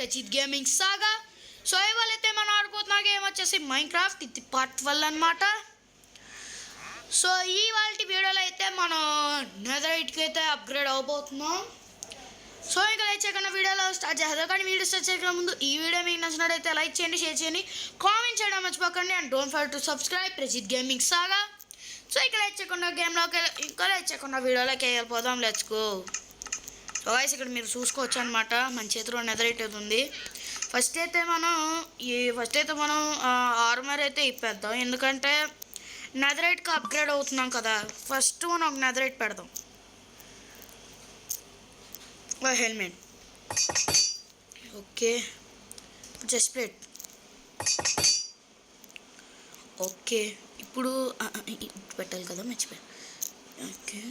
ప్రచిత్ gaming saga. So ఇవాళైతే మనం ఆడుకోతున్న game వచ్చేసి Minecraft. ఇది పార్ట్ 12 అనమాట. సో ఇవాళ వీడియోలో అయితే మనం నెదరైట్కి అయితే అప్గ్రేడ్ అవ్వబోతున్నాం. సో ఇంకా లైక్ చేయకుండా వీడియోలో స్టార్ట్ చేద్దాం. కానీ వీడియో స్టార్ట్ చేయకుండా ముందు ఈ వీడియో మీకు నచ్చినట్టయితే లైక్ చేయండి, షేర్ చేయండి, కామెంట్ చేయడం మర్చిపోకండి. And don't forget to subscribe Prachit gaming saga. So ఇంకా లైక్ చేయకుండా గేమ్లోకి ఇంకా లైక్ చేయకుండా వీడియోలోకి వెళ్ళిపోదాం. Let's go. సో గైస్ ఇక్కడ మీరు చూసుకోవచ్చు అనమాట, మన చేతిలో నెదరైట్ అవుతుంది. ఫస్ట్ అయితే మనం ఆర్మర్ అయితే ఇప్పేద్దాం, ఎందుకంటే నెదరైట్కి అప్గ్రేడ్ అవుతున్నాం కదా. ఫస్ట్ మనం ఒక నెదరైట్ పెడదాం. Helmet okay, just plate okay. ఇప్పుడు పెట్టాలి కదా, మర్చిపోయా. ఓకే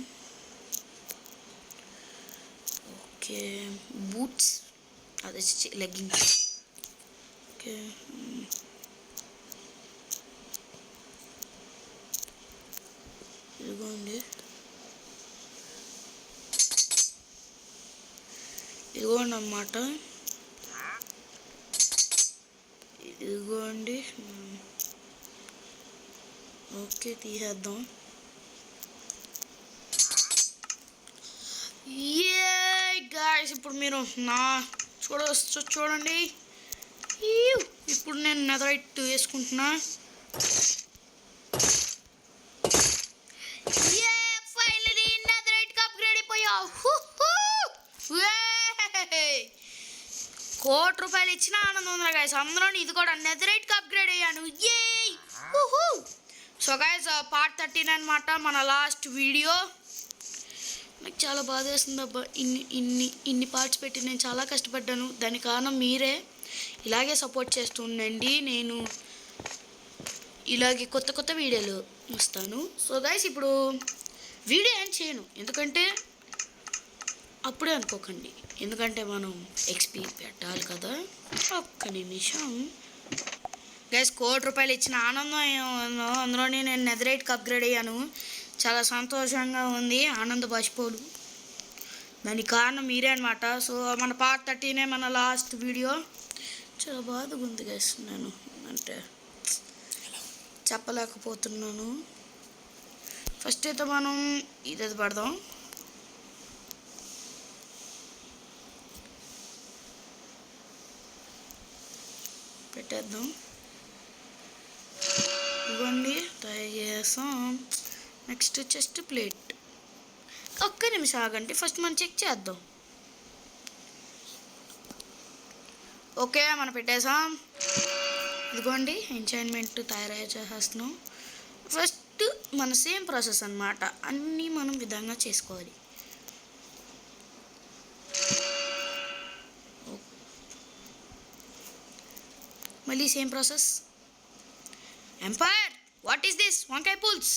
ఓకే, బూట్స్ అదే లెగ్గింగ్స్. ఓకే ఇదిగోండి అన్నమాట. ఇదిగోండి. ఓకే తీసేద్దాం. గాయ్స్ ఇప్పుడు మీరు నా చూడండి. ఇప్పుడు నేను నెదరైట్ వేసుకుంటున్నా. ఫైనలీ నెదరైట్కి అప్గ్రేడ్ అయిపోయా. ₹1 ఇచ్చిన ఆనందం ఉందిరా గాయస్. అందులోని ఇది కూడా నెదరైట్కి అప్గ్రేడ్ అయ్యాను. సో గాయస్ పార్ట్ 13 అనమాట, మన లాస్ట్ వీడియో. నాకు చాలా బాధ వేస్తుంది అబ్బా, ఇన్ని పార్ట్స్ పెట్టి నేను చాలా కష్టపడ్డాను. దానికి కారణం మీరే. ఇలాగే సపోర్ట్ చేస్తూ ఉండండి, నేను ఇలాగే కొత్త వీడియోలు ఇస్తాను. సో గైస్ ఇప్పుడు వీడియో ఏం చేయను, ఎందుకంటే అప్పుడే అనుకోకండి, ఎందుకంటే మనం ఎక్స్పీ పెట్టాలి కదా. ఒక్క నిమిషం గైస్. ₹1 ఇచ్చిన ఆనందం, అందులోనే నేను నెదరైట్కి అప్గ్రేడ్ అయ్యాను. చాలా సంతోషంగా ఉంది, ఆనంద బాష్పోలు. దానికి కారణం మీరే అనమాట. సో మన పార్ట్ 13 మన లాస్ట్ వీడియో. చాలా బాధగా ఉంది గైస్, నేను అంటే చెప్పలేకపోతున్నాను. ఫస్ట్ అయితే మనం ఇది పడదాం. పెట్టేద్దాం. ఇవ్వండి తయారు చేస్తాం. Next chest plate. ఒక్క నిమిషం ఆగండి, ఫస్ట్ మనం చెక్ చేద్దాం. ఓకే మనం పెట్టేసాం. ఇదిగోండి ఎంచైన్మెంట్ తయారు చేసేస్తున్నాం. ఫస్ట్ మన సేమ్ ప్రాసెస్ అన్నమాట, అన్నీ మనం విధంగా చేసుకోవాలి. మళ్ళీ same process. Umpire what is this? వంకాయ పుల్స్.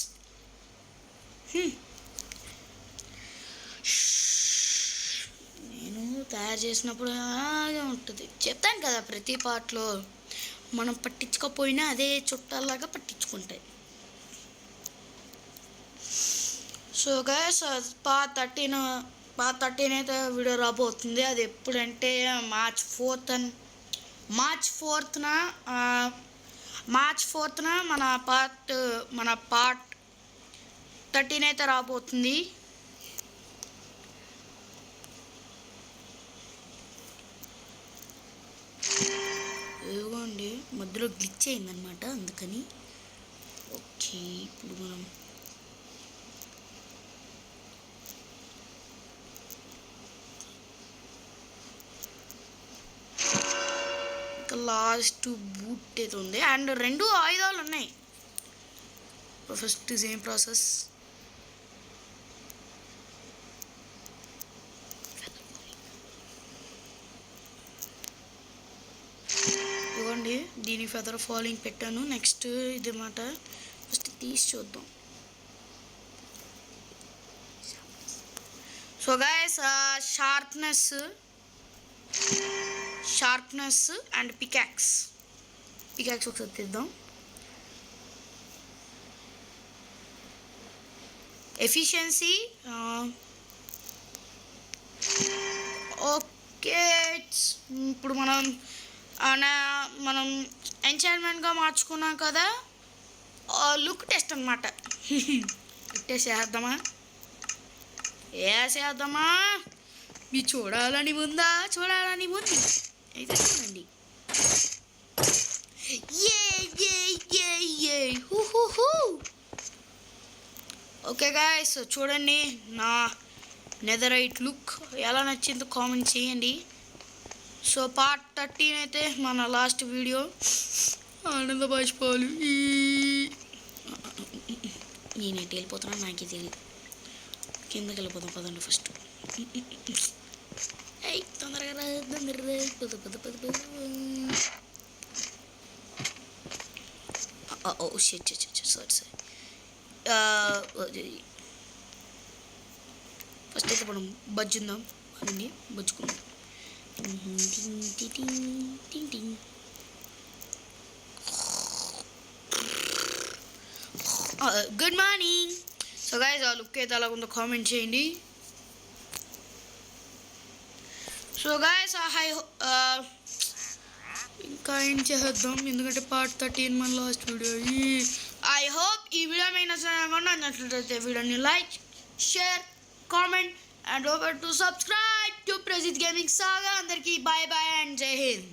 నేను తయారు చేసినప్పుడు అలాగే ఉంటుంది, చెప్తాను కదా. ప్రతి పార్ట్లో మనం పట్టించుకోకపోయినా అదే చుట్టాలాగా పట్టించుకుంటాయి. సో గైస్ పార్ట్ 13 అయితే వీడియో రాబోతుంది. అది ఎప్పుడంటే మార్చ్ 4న మన పార్ట్ 13 అయితే రాబోతుంది. ఇదిగోండి మధ్యలో గ్లిచ్ అయిందనమాట, అందుకని. ఓకే ఇప్పుడు మనం లాస్ట్ బూట్ అయితే ఉంది, అండ్ 2 ఆయుధాలు ఉన్నాయి. First same process. ఇవ్వండి దీని ఫెదర్ ఫాలింగ్ పెట్టాను. నెక్స్ట్ ఇది మాట ఫస్ట్ తీసి చూద్దాం. So guys sharpness and peacocks ఒకసారి తీద్దాం. ఎఫిషియన్సీ ఓకే, ఇప్పుడు మనం ఎంచైర్మెంట్గా మార్చుకున్నాం కదా, లుక్ టెస్ట్ అనమాట. వేసేద్దామా మీ చూడాలని ఉందా? చూడాలని ఉంది అయితే చూడండి. ఓకే గాయ్స్, చూడండి నా నెదరైట్ లుక్ ఎలా నచ్చిందో కామెంట్ చేయండి. సో పార్ట్ 13 అయితే మన లాస్ట్ వీడియో. ఆనంద బాష్పాలు. నేనేంటి వెళ్ళిపోతున్నా నాకే తెలియదు. కిందకి వెళ్ళిపోతాం పదండి ఫస్ట్. తొందరగా సారీ. ఫస్ట్ అయితే మనం బజ్జుందాం అని బజ్జుకుందాం. Good morning. సో గైస్, ఆ లుక్ అయితే అలా ఉందో కామెంట్ చేయండి. సో గైస్, ఇంకా ఏం చేద్దాం, ఎందుకంటే పార్ట్ 13 మన లాస్ట్ వీడియో. ఐ హోప్ ఈ వీడియో మీకు నచ్చినట్లయితే వీడియోని like, share, comment and over to subscribe to Prajith gaming saga. అందరికీ బాయ్ బాయ్ అండ్ జై హింద్.